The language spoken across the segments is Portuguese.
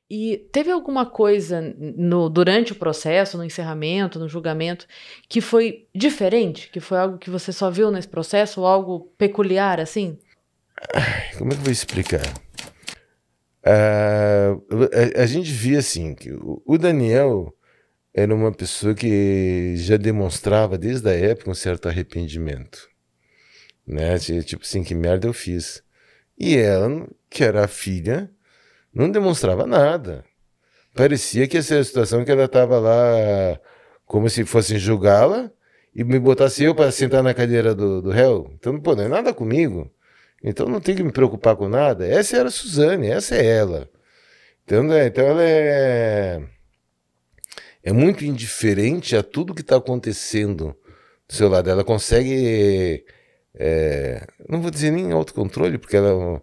E teve alguma coisa durante o processo, no encerramento, no julgamento, que foi diferente? Que foi algo que você só viu nesse processo, ou algo peculiar, assim? Como é que eu vou explicar? A gente via assim, que o Daniel era uma pessoa que já demonstrava desde a época um certo arrependimento, né? Tipo assim, que merda eu fiz. E ela, que era a filha, não demonstrava nada. Parecia que essa situação que ela estava lá como se fossem julgá-la e me botasse eu para sentar na cadeira do réu. Então, pô, não é nada comigo. Então não tem que me preocupar com nada. Essa era a Suzane, essa é ela. Então, então ela é muito indiferente a tudo que está acontecendo do seu lado. Ela consegue, não vou dizer nem autocontrole, porque ela,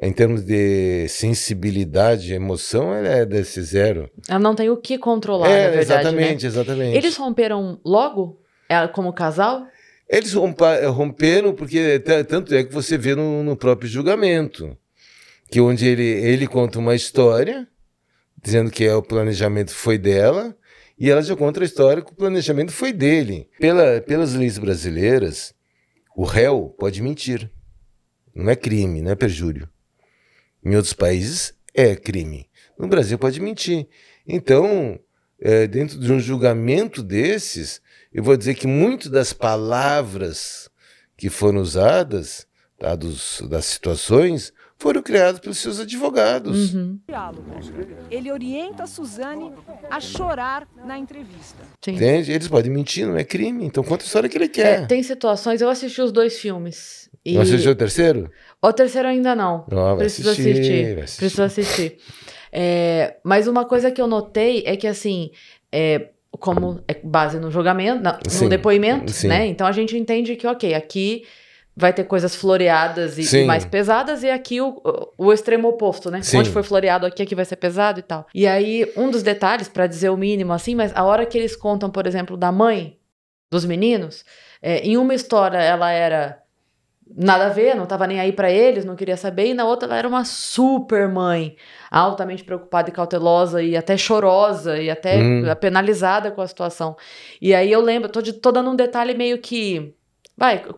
em termos de sensibilidade, emoção, ela é desse zero. Ela não tem o que controlar, na verdade, exatamente, né? exatamente. Eles romperam logo? Como casal? Eles romperam porque tanto é que você vê no próprio julgamento, que onde ele conta uma história, dizendo que o planejamento foi dela, e ela já conta a história que o planejamento foi dele. Pelas leis brasileiras, o réu pode mentir. Não é crime, não é perjúrio. Em outros países é crime. No Brasil pode mentir. Então, dentro de um julgamento desses, eu vou dizer que muitas das palavras que foram usadas, tá, das situações, foram criadas pelos seus advogados. Uhum. Ele orienta a Suzane a chorar na entrevista. Sim. Entende? Eles podem mentir, não é crime. Então conta a história que ele quer. Tem situações... Eu assisti os 2 filmes. Não assistiu o terceiro? O terceiro ainda não. Preciso assistir. Preciso assistir. Mas uma coisa que eu notei é que, assim... como é base no julgamento, no depoimento, sim, né? Então a gente entende que, ok, aqui vai ter coisas floreadas e mais pesadas, e aqui o extremo oposto, né? Sim. Onde foi floreado, aqui vai ser pesado e tal. E aí, um dos detalhes, pra dizer o mínimo, assim, mas a hora que eles contam, por exemplo, da mãe dos meninos, em uma história ela era nada a ver, não tava nem aí pra eles, não queria saber, e na outra ela era uma super mãe, altamente preocupada e cautelosa, e até chorosa, e até penalizada com a situação. E aí eu lembro, tô dando um detalhe meio que,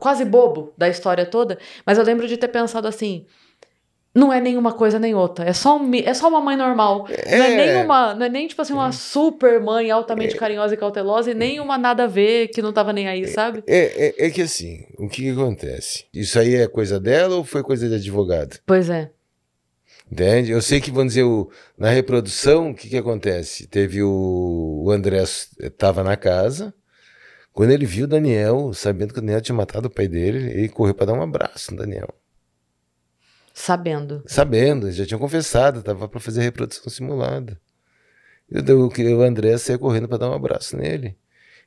quase bobo da história toda, mas eu lembro de ter pensado assim, não é nenhuma coisa nem outra, é só uma mãe normal, não é nem tipo assim uma super mãe altamente carinhosa e cautelosa, e nem uma nada a ver que não tava nem aí, sabe? É que assim, o que acontece? Isso aí é coisa dela ou foi coisa de advogado? Pois é. Entende? Eu sei que, vamos dizer, na reprodução, o que acontece? Teve o André estava na casa, quando ele viu o Daniel, sabendo que o Daniel tinha matado o pai dele, ele correu para dar um abraço no Daniel. Sabendo, já tinha confessado, estava para fazer a reprodução simulada. O André saiu correndo para dar um abraço nele.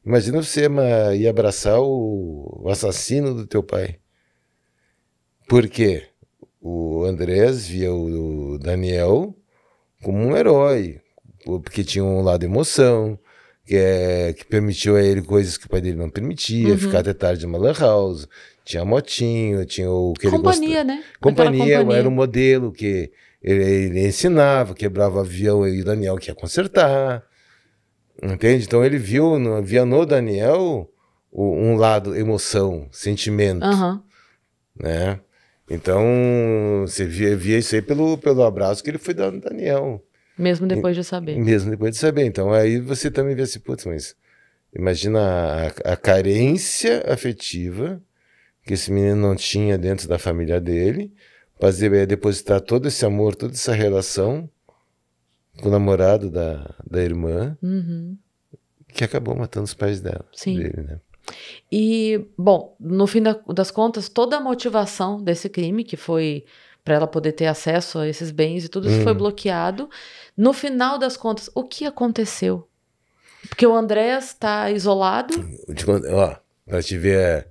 Imagina você ir abraçar o assassino do teu pai. Por quê? O Andrés via o Daniel como um herói, porque tinha um lado emoção, que permitiu a ele coisas que o pai dele não permitia, ficar até tarde numa lan house, tinha motinho, tinha o que ele gostava. Companhia, né? Companhia, era um modelo que ele ensinava, quebrava o avião e o Daniel que ia consertar. Entende? Então ele via no Daniel um lado emoção, sentimento, né? Então você via isso aí pelo abraço que ele foi dando no Daniel. Mesmo depois de saber. Mesmo depois de saber. Então aí você também vê assim, putz, mas imagina a carência afetiva que esse menino não tinha dentro da família dele, para depositar todo esse amor, toda essa relação com o namorado da irmã, que acabou matando os pais dele, né? E, bom, no fim das contas, toda a motivação desse crime, que foi para ela poder ter acesso a esses bens e tudo isso foi bloqueado. No final das contas, o que aconteceu? Porque o Andrés está isolado. Ó, para te ver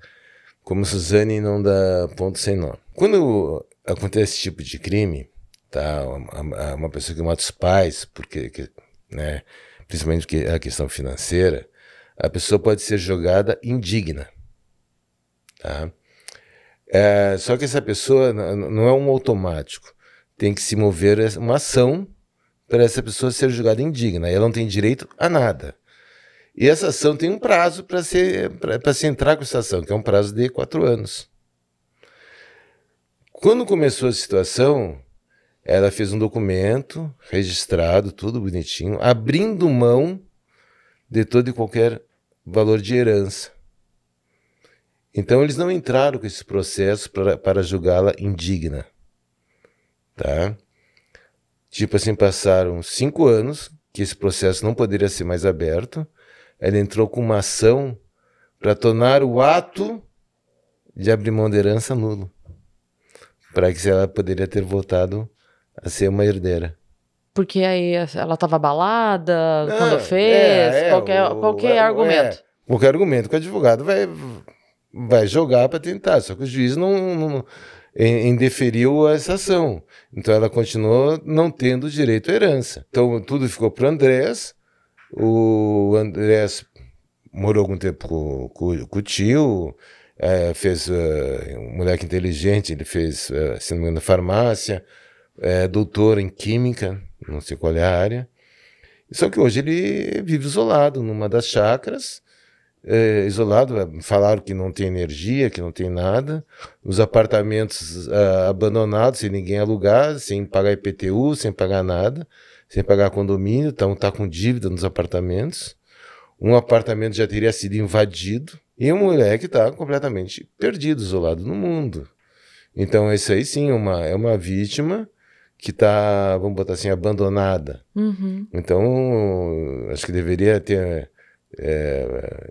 como Suzane não dá ponto sem nó. Quando acontece esse tipo de crime, tá, uma pessoa que mata os pais, né, principalmente porque a questão financeira, a pessoa pode ser julgada indigna. Tá? Só que essa pessoa não é um automático. Tem que se mover uma ação para essa pessoa ser julgada indigna. Ela não tem direito a nada. E essa ação tem um prazo para se entrar com essa ação, que é um prazo de 4 anos. Quando começou a situação, ela fez um documento registrado, tudo bonitinho, abrindo mão de todo e qualquer valor de herança. Então, eles não entraram com esse processo para julgá-la indigna. Tá? Tipo assim, passaram 5 anos, que esse processo não poderia ser mais aberto. Ela entrou com uma ação para tornar o ato de abrir mão da herança nulo. Para que ela poderia ter voltado a ser uma herdeira. Porque aí ela estava abalada quando fez, qualquer argumento. Qualquer argumento que o advogado vai jogar para tentar, só que o juiz não indeferiu essa ação. Então ela continuou não tendo direito à herança. Então tudo ficou para o Andrés. O Andrés morou algum tempo com o tio, fez um moleque inteligente, ele fez, se não me engano, farmácia, doutor em química, não sei qual é a área. Só que hoje ele vive isolado numa das chácaras, isolado, falaram que não tem energia, que não tem nada, os apartamentos abandonados, sem ninguém alugar, sem pagar IPTU, sem pagar nada, sem pagar condomínio, então tá com dívida nos apartamentos. Um apartamento já teria sido invadido e o moleque está completamente perdido, isolado no mundo. Então isso aí sim é uma vítima que está, vamos botar assim, abandonada. Uhum. Então acho que deveria ter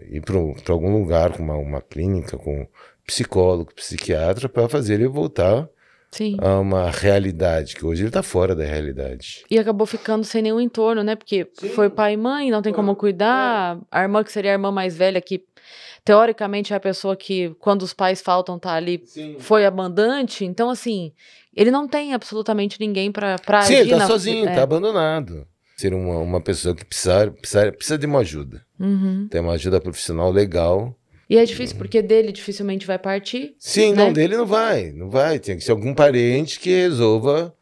ir para algum lugar com uma clínica, com psicólogo, psiquiatra, para fazer ele voltar a uma realidade, que hoje ele está fora da realidade. E acabou ficando sem nenhum entorno, né? Porque foi pai e mãe, não tem como cuidar. A irmã, que seria a irmã mais velha, que teoricamente é a pessoa que, quando os pais faltam, tá ali, foi a mandante. Então, assim, ele não tem absolutamente ninguém para agir. Sim, ele tá sozinho, tá abandonado. Ser uma pessoa que precisa de uma ajuda. Uhum. Tem uma ajuda profissional legal. E é difícil, porque dele dificilmente vai partir. Sim, né? não, dele não vai. Tem que ser algum parente que resolva,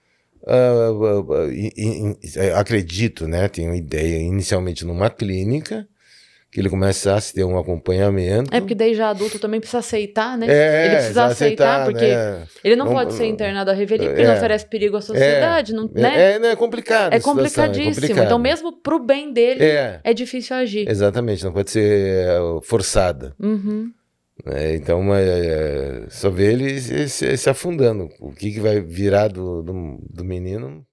acredito, né? Tenho ideia, inicialmente numa clínica, que ele começasse a ter um acompanhamento. Porque daí já adulto também precisa aceitar, né? Ele precisa aceitar, porque ele não pode ser internado à revelia, porque ele não oferece perigo à sociedade, né? É complicado. É complicadíssimo. Então, mesmo pro bem dele, é difícil agir. Exatamente, não pode ser forçada. Uhum. Então, só vê ele se afundando. O que vai virar do menino...